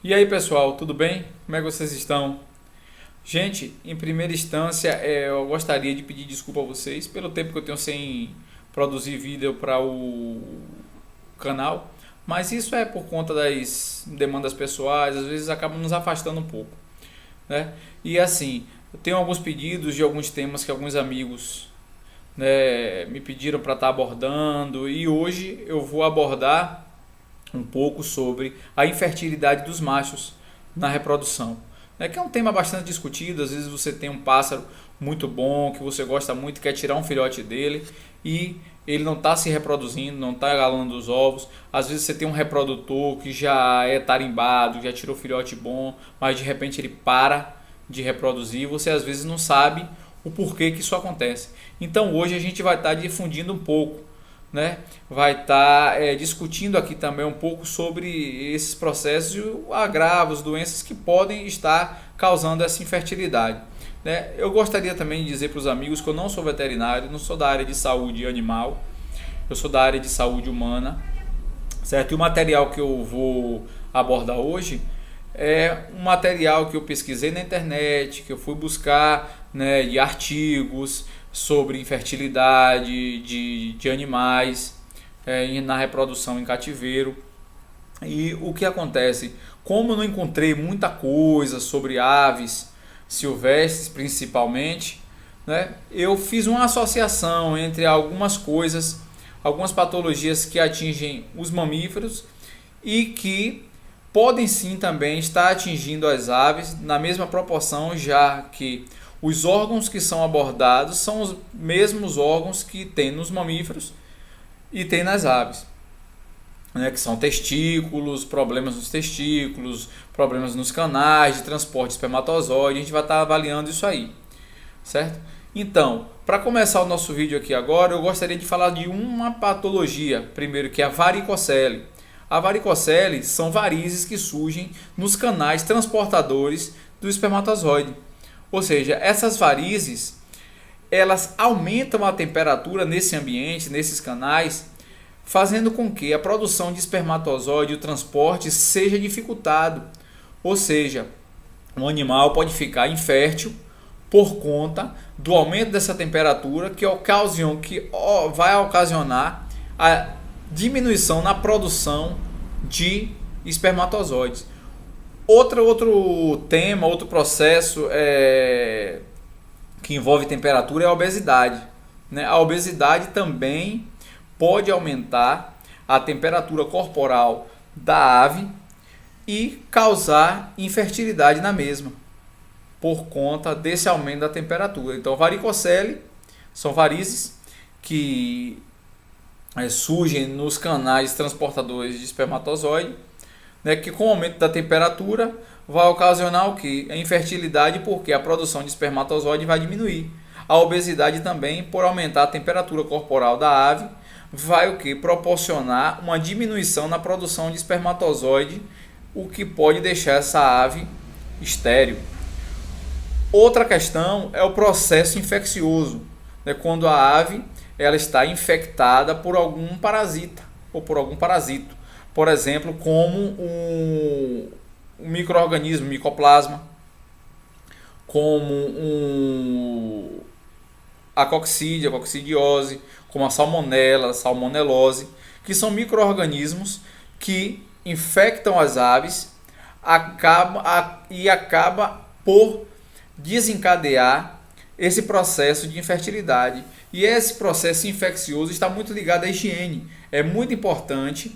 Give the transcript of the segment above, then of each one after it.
E aí pessoal, tudo bem? Como é que vocês estão? Gente, em primeira instância, eu gostaria de pedir desculpa a vocês pelo tempo que eu tenho sem produzir vídeo para o canal, mas isso é por conta das demandas pessoais, às vezes acaba nos afastando um pouco, né? E assim, eu tenho alguns pedidos de alguns temas que alguns amigos, né, me pediram para estar abordando e hoje eu vou abordar um pouco sobre a infertilidade dos machos na reprodução, né, que é um tema bastante discutido. Às vezes você tem um pássaro muito bom, que você gosta muito, quer tirar um filhote dele e ele não está se reproduzindo, não está galando os ovos. Às vezes você tem um reprodutor que já é tarimbado, já tirou filhote bom, mas de repente ele para de reproduzir. Você às vezes não sabe o porquê que isso acontece. Então hoje a gente vai estar difundindo um pouco, né? Vai estar discutindo aqui também um pouco sobre esses processos e agravos, doenças que podem estar causando essa infertilidade, né? Eu gostaria também de dizer para os amigos que eu não sou veterinário, não sou da área de saúde animal, eu sou da área de saúde humana, certo? E o material que eu vou abordar hoje é um material que eu pesquisei na internet, que eu fui buscar, né, de artigos sobre infertilidade de animais na reprodução em cativeiro. E o que acontece? Como eu não encontrei muita coisa sobre aves silvestres principalmente, né, eu fiz uma associação entre algumas coisas, algumas patologias que atingem os mamíferos e que podem sim também estar atingindo as aves na mesma proporção, já que os órgãos que são abordados são os mesmos órgãos que tem nos mamíferos e tem nas aves, né, que são testículos, problemas nos testículos, problemas nos canais de transporte de espermatozoide. A gente vai estar avaliando isso aí, certo? Então, para começar o nosso vídeo aqui agora, eu gostaria de falar de uma patologia, primeiro, que é a varicocele. A varicocele são varizes que surgem nos canais transportadores do espermatozoide. Ou seja, essas varizes, elas aumentam a temperatura nesse ambiente, nesses canais, fazendo com que a produção de espermatozoide e o transporte seja dificultado. Ou seja, o animal pode ficar infértil por conta do aumento dessa temperatura que vai ocasionar a diminuição na produção de espermatozoides. Outro tema, outro processo que envolve temperatura é a obesidade, né? A obesidade também pode aumentar a temperatura corporal da ave e causar infertilidade na mesma, por conta desse aumento da temperatura. Então, varicocele são varizes que surgem nos canais transportadores de espermatozoide, né, que com o aumento da temperatura vai ocasionar o que? A infertilidade, porque a produção de espermatozoide vai diminuir. A obesidade também, por aumentar a temperatura corporal da ave, vai o que? Proporcionar uma diminuição na produção de espermatozoide, o que pode deixar essa ave estéril. Outra questão é o processo infeccioso, né, quando a ave ela está infectada por algum parasita ou por algum parasito, por exemplo, como um micro-organismo, micoplasma, como a coccidia, a coccidiose, como a salmonela, a salmonelose, que são micro-organismos que infectam as aves e acaba por desencadear esse processo de infertilidade. E esse processo infeccioso está muito ligado à higiene. É muito importante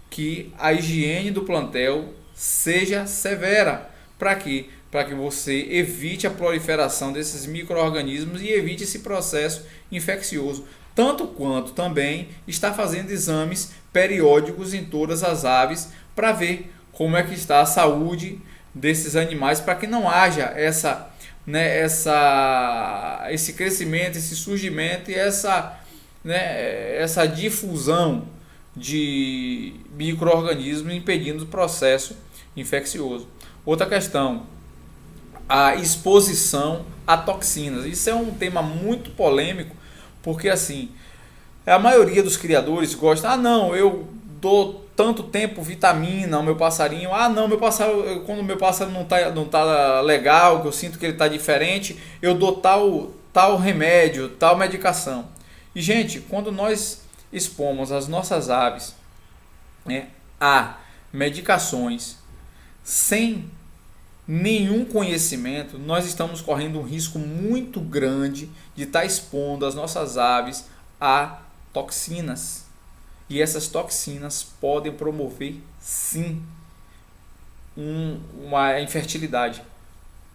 que a higiene do plantel seja severa. Para quê? Para que você evite a proliferação desses micro-organismos e evite esse processo infeccioso. Tanto quanto também está fazendo exames periódicos em todas as aves para ver como é que está a saúde desses animais, para que não haja esse crescimento, esse surgimento e essa difusão de micro-organismos impedindo o processo infeccioso. Outra questão, a exposição a toxinas. Isso é um tema muito polêmico, porque assim, a maioria dos criadores gosta, não, eu dou tanto tempo vitamina o meu passarinho. Ah, não, meu pássaro, quando o meu pássaro não tá legal, que eu sinto que ele está diferente, eu dou tal remédio, tal medicação. E, gente, quando nós expomos as nossas aves, né, a medicações sem nenhum conhecimento, nós estamos correndo um risco muito grande de estar expondo as nossas aves a toxinas. E essas toxinas podem promover, sim, uma infertilidade.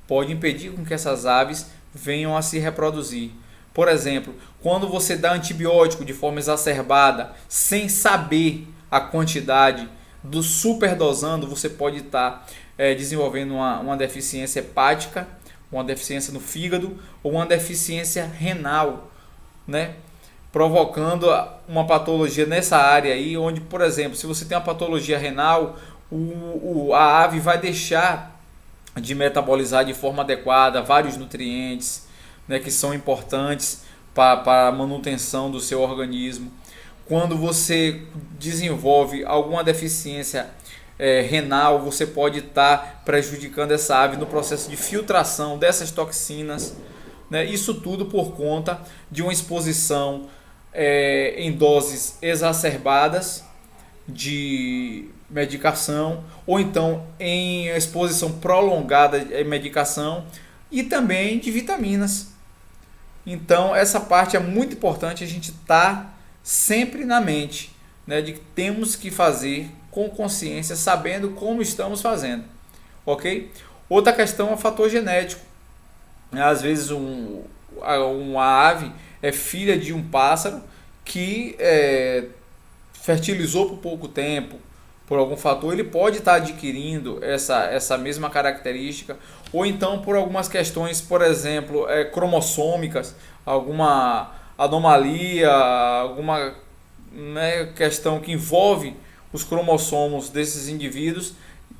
Pode impedir com que essas aves venham a se reproduzir. Por exemplo, quando você dá antibiótico de forma exacerbada, sem saber a quantidade, do superdosando, você pode estar desenvolvendo uma deficiência hepática, uma deficiência no fígado ou uma deficiência renal, né? Provocando uma patologia nessa área aí, onde, por exemplo, se você tem uma patologia renal, a ave vai deixar de metabolizar de forma adequada vários nutrientes, né, que são importantes para a manutenção do seu organismo. Quando você desenvolve alguma deficiência renal, você pode estar prejudicando essa ave no processo de filtração dessas toxinas, né? Isso tudo por conta de uma exposição em doses exacerbadas de medicação, ou então em exposição prolongada de medicação e também de vitaminas. Então essa parte é muito importante a gente estar sempre na mente, né, de que temos que fazer com consciência, sabendo como estamos fazendo, ok? Outra questão é o fator genético. Às vezes uma ave é filha de um pássaro que fertilizou por pouco tempo, por algum fator, ele pode estar adquirindo essa mesma característica, ou então por algumas questões, por exemplo, cromossômicas, alguma anomalia, alguma, né, questão que envolve os cromossomos desses indivíduos,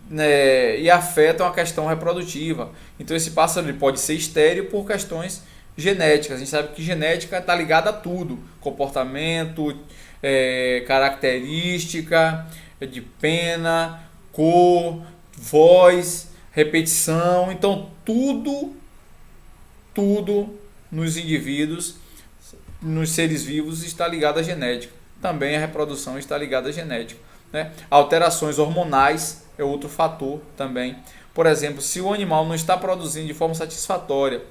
né, e afetam a questão reprodutiva. Então esse pássaro ele pode ser estéril por questões genéticas. A gente sabe que genética está ligada a tudo: comportamento, característica de pena, cor, voz, repetição. Então tudo nos indivíduos, nos seres vivos, está ligado à genética. Também a reprodução está ligada à genética, né? Alterações hormonais é outro fator também. Por exemplo, se o animal não está produzindo de forma satisfatória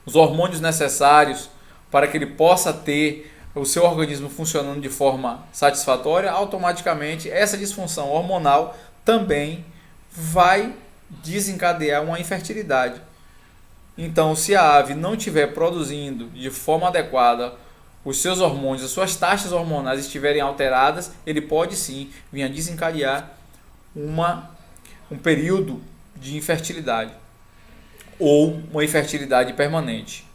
os hormônios necessários para que ele possa ter o seu organismo funcionando de forma satisfatória, automaticamente essa disfunção hormonal também vai desencadear uma infertilidade. Então, se a ave não estiver produzindo de forma adequada os seus hormônios, as suas taxas hormonais estiverem alteradas, ele pode sim vir a desencadear um período de infertilidade ou uma infertilidade permanente.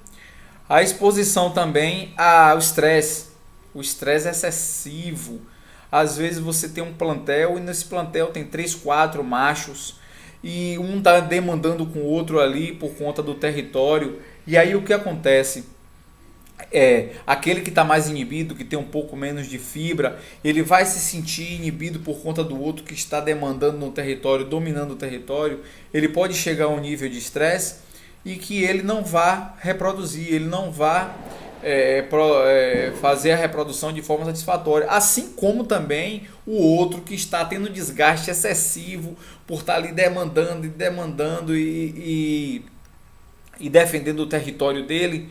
A exposição também ao estresse, o estresse excessivo. Às vezes você tem um plantel e nesse plantel tem 3, 4 machos e um está demandando com o outro ali por conta do território. E aí o que acontece? Aquele que está mais inibido, que tem um pouco menos de fibra, ele vai se sentir inibido por conta do outro que está demandando no território, dominando o território. Ele pode chegar a um nível de estresse e que ele não vá reproduzir, ele não vá fazer a reprodução de forma satisfatória, assim como também o outro que está tendo desgaste excessivo por estar ali demandando e defendendo o território dele,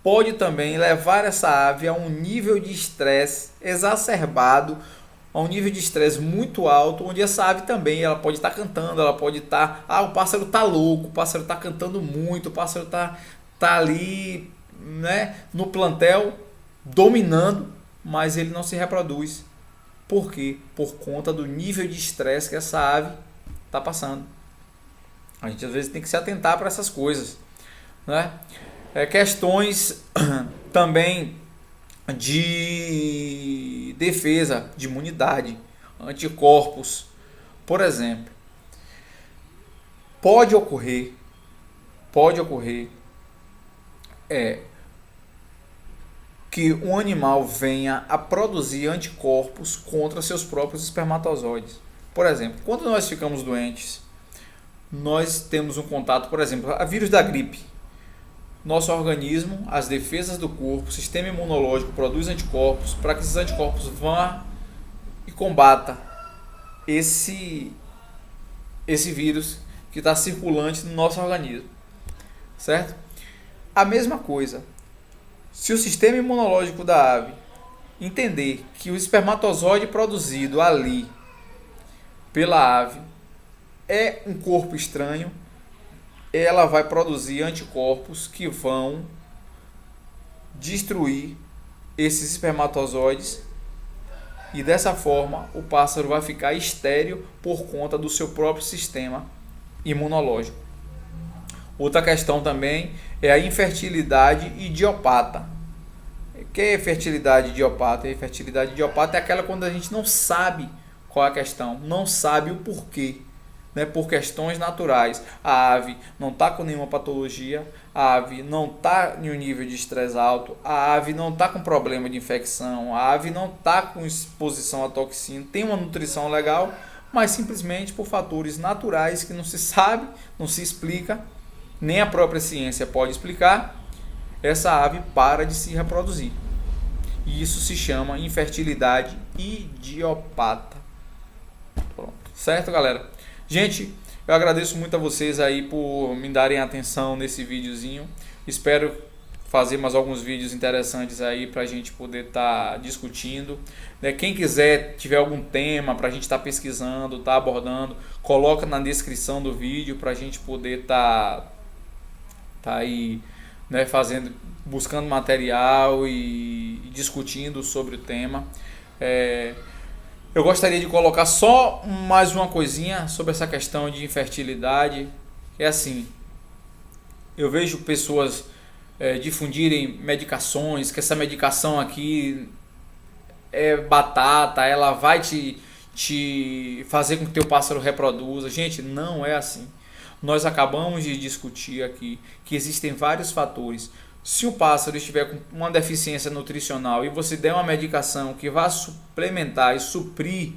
pode também levar essa ave a um nível de estresse exacerbado, a um nível de estresse muito alto, onde essa ave também ela pode estar cantando, ela pode estar, o pássaro está louco, o pássaro está cantando muito, o pássaro está ali, né, no plantel dominando, mas ele não se reproduz. Por quê? Por conta do nível de estresse que essa ave está passando. A gente às vezes tem que se atentar para essas coisas, né? Questões também de defesa, de imunidade, anticorpos. Por exemplo, pode ocorrer que um animal venha a produzir anticorpos contra seus próprios espermatozoides. Por exemplo, quando nós ficamos doentes, nós temos um contato, por exemplo, a vírus da gripe. Nosso organismo, as defesas do corpo, o sistema imunológico produz anticorpos para que esses anticorpos vão e combata esse vírus que está circulante no nosso organismo, certo? A mesma coisa, se o sistema imunológico da ave entender que o espermatozoide produzido ali pela ave é um corpo estranho, ela vai produzir anticorpos que vão destruir esses espermatozoides e dessa forma o pássaro vai ficar estéril por conta do seu próprio sistema imunológico. Outra questão também é a infertilidade idiopata. O que é fertilidade idiopata? A infertilidade idiopata é aquela quando a gente não sabe qual é a questão, não sabe o porquê. Por questões naturais, a ave não está com nenhuma patologia, a ave não está em um nível de estresse alto, a ave não está com problema de infecção, a ave não está com exposição a toxina, tem uma nutrição legal, mas simplesmente por fatores naturais que não se sabe, não se explica, nem a própria ciência pode explicar, essa ave para de se reproduzir. E isso se chama infertilidade idiopata. Pronto. Certo, galera? Gente, eu agradeço muito a vocês aí por me darem atenção nesse videozinho. Espero fazer mais alguns vídeos interessantes aí para a gente poder estar discutindo. Quem quiser, tiver algum tema para a gente estar pesquisando, estar abordando, coloca na descrição do vídeo para a gente poder estar aí, buscando material e discutindo sobre o tema. Eu gostaria de colocar só mais uma coisinha sobre essa questão de infertilidade. É assim, eu vejo pessoas difundirem medicações, que essa medicação aqui é batata, ela vai te fazer com que teu pássaro reproduza. Gente, não é assim. Nós acabamos de discutir aqui que existem vários fatores. Se o pássaro estiver com uma deficiência nutricional e você der uma medicação que vá suplementar e suprir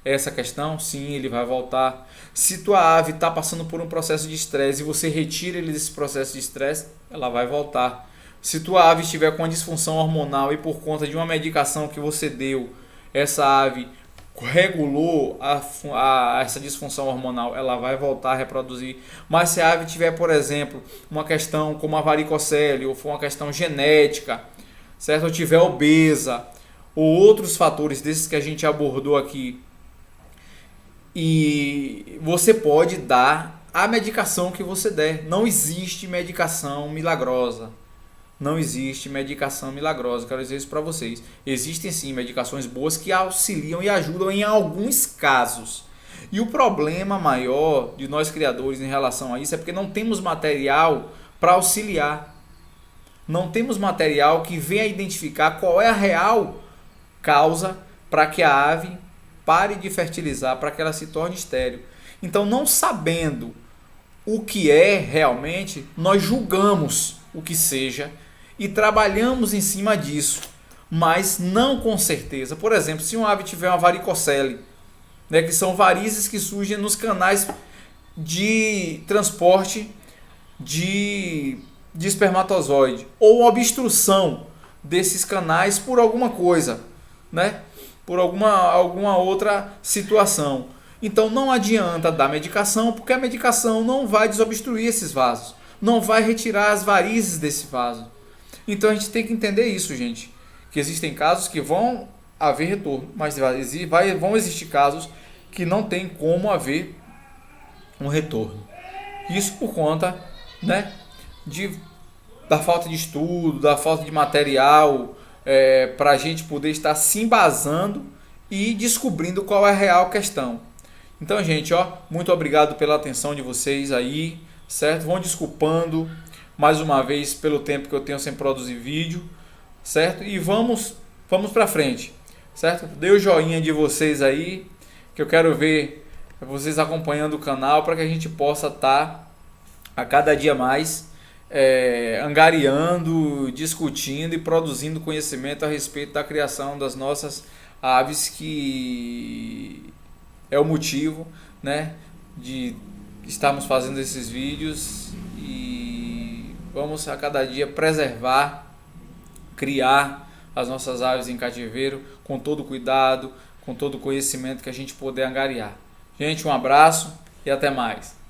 essa questão, sim, ele vai voltar. Se tua ave está passando por um processo de estresse e você retira ele desse processo de estresse, ela vai voltar. Se tua ave estiver com uma disfunção hormonal e por conta de uma medicação que você deu, essa ave regulou essa disfunção hormonal, ela vai voltar a reproduzir. Mas se a ave tiver, por exemplo, uma questão como a varicocele, ou for uma questão genética, certo? Ou tiver obesa, ou outros fatores desses que a gente abordou aqui, e você pode dar a medicação que você der. Não existe medicação milagrosa. Não existe medicação milagrosa, quero dizer isso para vocês. Existem sim medicações boas que auxiliam e ajudam em alguns casos. E o problema maior de nós criadores em relação a isso é porque não temos material para auxiliar. Não temos material que venha identificar qual é a real causa para que a ave pare de fertilizar, para que ela se torne estéril. Então, não sabendo o que é realmente, nós julgamos o que seja e trabalhamos em cima disso, mas não com certeza. Por exemplo, se uma ave tiver uma varicocele, que são varizes que surgem nos canais de transporte de espermatozoide, ou obstrução desses canais por alguma coisa, por alguma outra situação. Então não adianta dar medicação, porque a medicação não vai desobstruir esses vasos, não vai retirar as varizes desse vaso. Então a gente tem que entender isso, gente, que existem casos que vão haver retorno, mas vão existir casos que não tem como haver um retorno. Isso por conta da falta de estudo, da falta de material para a gente poder estar se embasando e descobrindo qual é a real questão. Então, gente, muito obrigado pela atenção de vocês aí, certo? Vão desculpando mais uma vez pelo tempo que eu tenho sem produzir vídeo, certo? E vamos para frente, certo? Dê o joinha de vocês aí, que eu quero ver vocês acompanhando o canal para que a gente possa estar a cada dia mais angariando, discutindo e produzindo conhecimento a respeito da criação das nossas aves, que é o motivo, né, de estarmos fazendo esses vídeos. E vamos a cada dia preservar, criar as nossas aves em cativeiro com todo cuidado, com todo o conhecimento que a gente puder angariar. Gente, um abraço e até mais.